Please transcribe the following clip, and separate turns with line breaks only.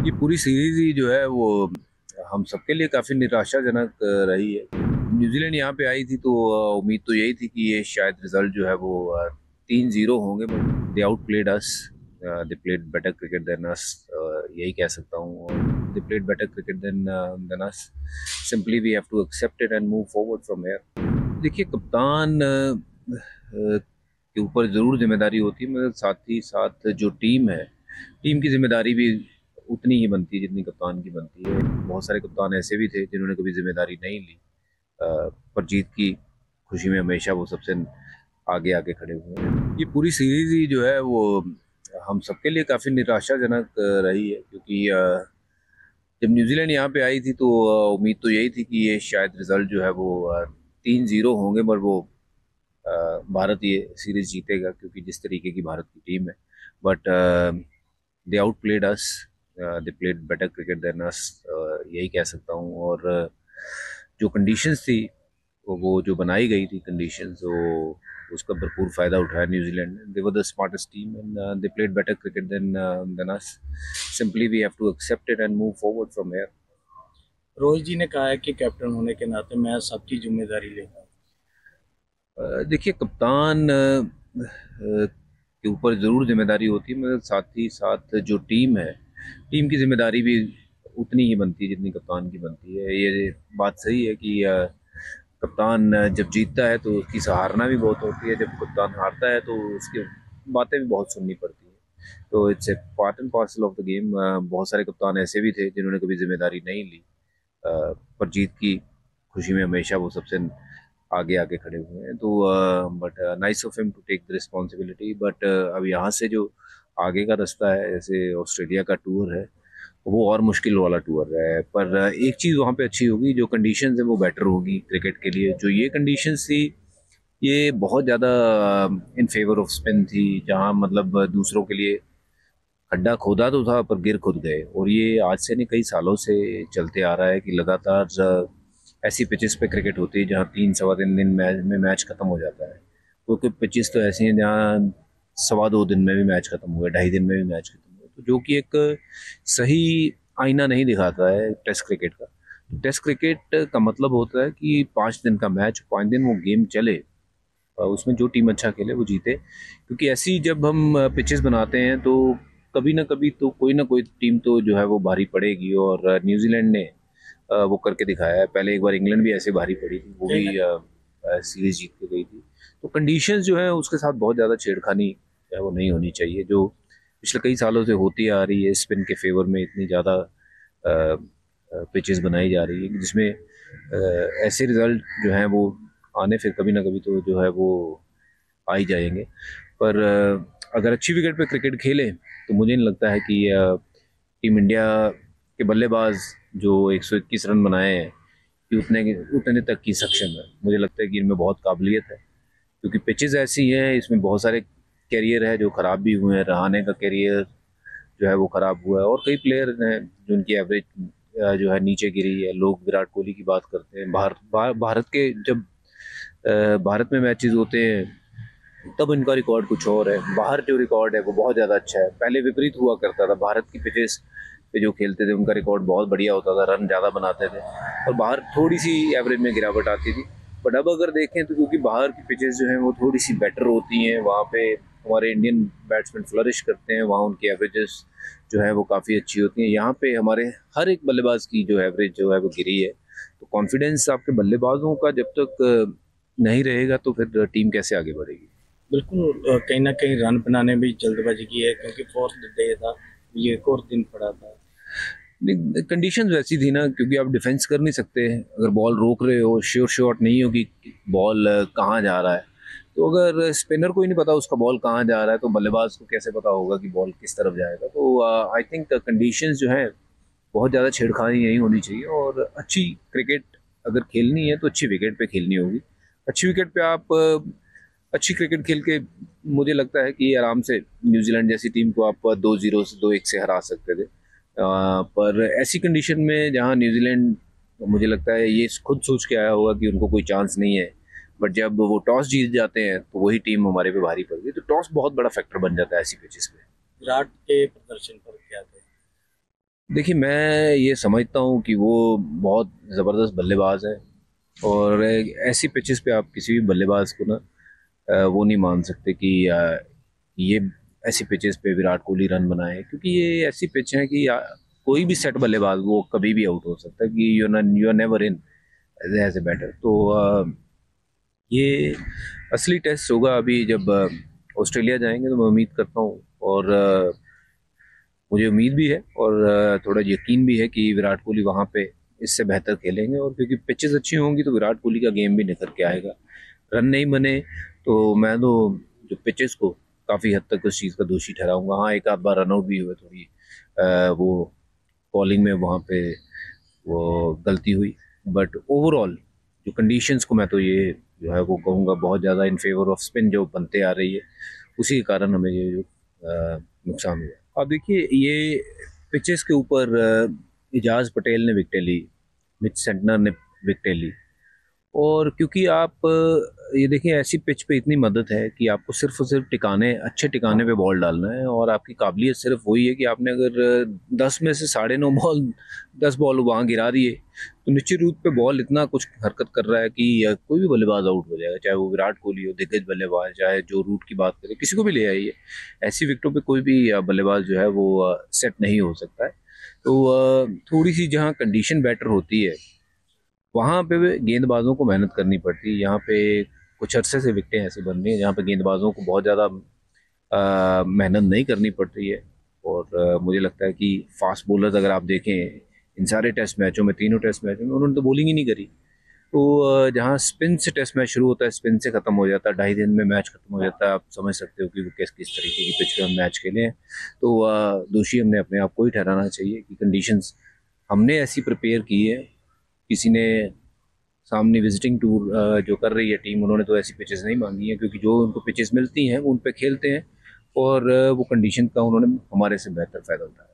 ये पूरी सीरीज ही जो है वो हम सबके लिए काफ़ी निराशाजनक रही है। न्यूजीलैंड यहाँ पे आई थी तो उम्मीद तो यही थी कि ये शायद रिजल्ट जो है वो 3-0 होंगे, but they outplayed us. They played better cricket than us, यही कह सकता हूँ। They played better cricket than us. Simply we have to accept it and move forward from here. देखिए, कप्तान के ऊपर ज़रूर जिम्मेदारी होती है, मगर साथ ही साथ जो टीम है, टीम की जिम्मेदारी भी उतनी ही बनती है जितनी कप्तान की बनती है। बहुत सारे कप्तान ऐसे भी थे जिन्होंने कभी जिम्मेदारी नहीं ली, पर जीत की खुशी में हमेशा वो सबसे आगे आके खड़े हुए हैं। ये पूरी सीरीज ही जो है वो हम सबके लिए काफ़ी निराशाजनक रही है, क्योंकि जब न्यूजीलैंड यहाँ पे आई थी तो उम्मीद तो यही थी कि ये शायद रिजल्ट जो है वो 3-0 होंगे, पर वो भारत ये सीरीज जीतेगा, क्योंकि जिस तरीके की भारत की टीम है। But they outplayed us. They played better cricket than us, यही कह सकता हूँ। और जो कंडीशंस थी, वो जो बनाई गई थी कंडीशंस, वो उसका भरपूर फायदा उठाया न्यूजीलैंड ने। They were the smartest team and they played better cricket than us. Simply we have to accept it and move forward from here.
Rohit ji ने कहा है कि कैप्टन होने के नाते मैं सबकी जिम्मेदारी लेता हूँ।
देखिए, कप्तान के ऊपर ज़रूर जिम्मेदारी होती है, मगर साथ ही साथ जो टीम है, टीम की जिम्मेदारी भी उतनी ही बनती है जितनी कप्तान की बनती है। ये बात सही है कि कप्तान जब जीतता है तो उसकी सराहना भी बहुत होती है, जब कप्तान हारता है तो उसकी बातें भी बहुत सुननी पड़ती है। तो it's a part and parcel of the game. बहुत सारे कप्तान ऐसे भी थे जिन्होंने कभी जिम्मेदारी नहीं ली, पर जीत की खुशी में हमेशा वो सबसे आगे आके खड़े हुए हैं। तो but nice of him to take the responsibility. But अब यहाँ से जो आगे का रास्ता है, जैसे ऑस्ट्रेलिया का टूर है, वो और मुश्किल वाला टूर है। पर एक चीज़ वहाँ पे अच्छी होगी, जो कंडीशंस है वो बेटर होगी क्रिकेट के लिए। जो ये कंडीशंस थी, ये बहुत ज़्यादा इन फेवर ऑफ स्पिन थी, जहाँ मतलब दूसरों के लिए खड्डा खोदा तो था पर गिर खुद गए। और ये आज से नहीं, कई सालों से चलते आ रहा है कि लगातार ऐसी पिचेस पे क्रिकेट होती है जहाँ 3 सवा 3 दिन में मैच खत्म हो जाता है। क्योंकि पिचेस तो ऐसी हैं जहाँ 1.25 दिन में भी मैच खत्म हुआ, 2.5 दिन में भी मैच खत्म हुआ, तो जो कि एक सही आईना नहीं दिखाता है टेस्ट क्रिकेट का। टेस्ट क्रिकेट का मतलब होता है कि 5 दिन का मैच, 5 दिन वो गेम चले, उसमें जो टीम अच्छा खेले वो जीते। क्योंकि ऐसी जब हम पिचेस बनाते हैं तो कभी ना कभी तो कोई ना कोई टीम तो जो है वो भारी पड़ेगी, और न्यूजीलैंड ने वो करके दिखाया है। पहले एक बार इंग्लैंड भी ऐसे भारी पड़ी थी, वो
कहीं
भी
ना
सीरीज जीत के गई थी। तो कंडीशंस जो है उसके साथ बहुत ज़्यादा छेड़खानी जो है वो नहीं होनी चाहिए, जो पिछले कई सालों से होती आ रही है। स्पिन के फेवर में इतनी ज़्यादा पिचेस बनाई जा रही है, जिसमें ऐसे रिजल्ट जो हैं वो आने फिर कभी ना कभी तो जो है वो आ ही जाएंगे। पर अगर अच्छी विकेट पे क्रिकेट खेले तो मुझे नहीं लगता है कि टीम इंडिया के बल्लेबाज जो 121 रन बनाए हैं कि उतने तक की सक्षम है। मुझे लगता है कि इनमें बहुत काबिलियत है, क्योंकि पिचेस ऐसी हैं, इसमें बहुत सारे कैरियर है जो ख़राब भी हुए हैं। रहाणे का कैरियर जो है वो ख़राब हुआ है, और कई प्लेयर हैं जिनकी एवरेज जो है नीचे गिरी है। लोग विराट कोहली की बात करते हैं। भारत के जब भारत में मैचेस होते हैं तब इनका रिकॉर्ड कुछ और है। बाहर जो रिकॉर्ड है वो बहुत ज़्यादा अच्छा है। पहले विपरीत हुआ करता था, भारत की पिचेस पे जो खेलते थे उनका रिकॉर्ड बहुत बढ़िया होता था, रन ज़्यादा बनाते थे, और बाहर थोड़ी सी एवरेज में गिरावट आती थी। बट अब अगर देखें तो क्योंकि बाहर की पिचेस जो हैं वो थोड़ी सी बेटर होती हैं, वहाँ पे हमारे इंडियन बैट्समैन फ्लरिश करते हैं, वहाँ उनकी एवरेजेस जो है वो काफ़ी अच्छी होती हैं। यहाँ पे हमारे हर एक बल्लेबाज की जो एवरेज जो है वो गिरी है। तो कॉन्फिडेंस आपके बल्लेबाजों का जब तक नहीं रहेगा तो फिर टीम कैसे आगे बढ़ेगी।
बिल्कुल कहीं ना कहीं रन बनाने में भी जल्दबाजी की है क्योंकि फोर्थ डे था। ये एक और दिन पड़ा था।
कंडीशन वैसी थी ना, क्योंकि आप डिफेंस कर नहीं सकते। अगर बॉल रोक रहे हो, श्योर शॉट नहीं हो कि बॉल कहाँ जा रहा है, तो अगर स्पिनर को ही नहीं पता उसका बॉल कहाँ जा रहा है तो बल्लेबाज को कैसे पता होगा कि बॉल किस तरफ जाएगा। तो आई थिंक कंडीशंस जो है बहुत ज़्यादा छेड़खानी नहीं होनी चाहिए, और अच्छी क्रिकेट अगर खेलनी है तो अच्छी विकेट पे खेलनी होगी। अच्छी विकेट पे आप अच्छी क्रिकेट खेल के मुझे लगता है कि आराम से न्यूजीलैंड जैसी टीम को आप 2-0 से 2-1 से हरा सकते थे। पर ऐसी कंडीशन में जहां न्यूजीलैंड, मुझे लगता है ये खुद सोच के आया होगा कि उनको कोई चांस नहीं है, बट जब वो टॉस जीत जाते हैं तो वही टीम हमारे पे भारी पड़ गई। तो टॉस बहुत बड़ा फैक्टर बन जाता है ऐसी पिचेस पे।
विराट के प्रदर्शन पर क्या थे?
देखिए, मैं ये समझता हूँ कि वो बहुत ज़बरदस्त बल्लेबाज है, और ऐसी पिचेस पे आप किसी भी बल्लेबाज को ना वो नहीं मान सकते कि ये ऐसी पिचेस पे विराट कोहली रन बनाए, क्योंकि ये ऐसी पिच है कि कोई भी सेट बल्लेबाज वो कभी भी आउट हो सकता है, कि you are never in as a batter. तो ये असली टेस्ट होगा अभी जब ऑस्ट्रेलिया जाएंगे, तो मैं उम्मीद करता हूँ, और मुझे उम्मीद भी है और थोड़ा यकीन भी है कि विराट कोहली वहाँ पे इससे बेहतर खेलेंगे, और क्योंकि पिचेस अच्छी होंगी तो विराट कोहली का गेम भी निखर के आएगा। रन नहीं बने तो मैं तो जो पिचेस को काफ़ी हद तक उस चीज़ का दोषी ठहराऊंगा। हाँ, एक आध बार रन आउट भी हुए, थोड़ी वो बॉलिंग में वहाँ पे वो गलती हुई, बट ओवरऑल जो कंडीशंस को मैं तो ये जो है वो कहूँगा बहुत ज़्यादा इन फेवर ऑफ स्पिन जो बनते आ रही है, उसी के कारण हमें ये जो नुकसान हुआ। अब देखिए, ये पिचेस के ऊपर इजाज पटेल ने विकेटें ली, मिच सेंटनर ने विकेटें ली, और क्योंकि आप ये देखिए, ऐसी पिच पे इतनी मदद है कि आपको सिर्फ और सिर्फ टिकाने, अच्छे टिकाने पे बॉल डालना है, और आपकी काबिलियत सिर्फ वही है कि आपने अगर 10 में से 9.5 बॉल 10 बॉल वहाँ गिरा दिए, तो निश्चित रूप पे बॉल इतना कुछ हरकत कर रहा है कि कोई भी बल्लेबाज आउट हो जाएगा, चाहे वो विराट कोहली हो, दिग्गज बल्लेबाज, चाहे जो रूट की बात करें, किसी को भी ले आइए, ऐसी विकेटों पे कोई भी बल्लेबाज जो है वो सेट नहीं हो सकता है। तो थोड़ी सी जहाँ कंडीशन बेटर होती है, वहाँ पे भी गेंदबाजों को मेहनत करनी पड़ती है। यहाँ पे कुछ अरसे से विकेटें ऐसी बन रही हैं जहाँ पे गेंदबाजों को बहुत ज़्यादा मेहनत नहीं करनी पड़ रही है, और मुझे लगता है कि फास्ट बॉलर्स अगर आप देखें इन सारे टेस्ट मैचों में, तीनों टेस्ट मैचों में उन्होंने तो बॉलिंग ही नहीं करी। तो जहाँ स्पिन से टेस्ट मैच शुरू होता है, स्पिन से खत्म हो जाता है, 2.5 दिन में मैच खत्म हो जाता है। आप समझ सकते हो कि वो किस किस तरीके की पिच पे हम मैच खेले हैं। तो दोषी हमने अपने आप को ही ठहराना चाहिए कि कंडीशंस हमने ऐसी प्रिपेयर की है। किसी ने सामने विजिटिंग टूर जो कर रही है टीम, उन्होंने तो ऐसी पिचेस नहीं मांगी हैं, क्योंकि जो उनको पिचेस मिलती हैं वो उन पे खेलते हैं, और वो कंडीशन का उन्होंने हमारे से बेहतर फ़ायदा उठाया।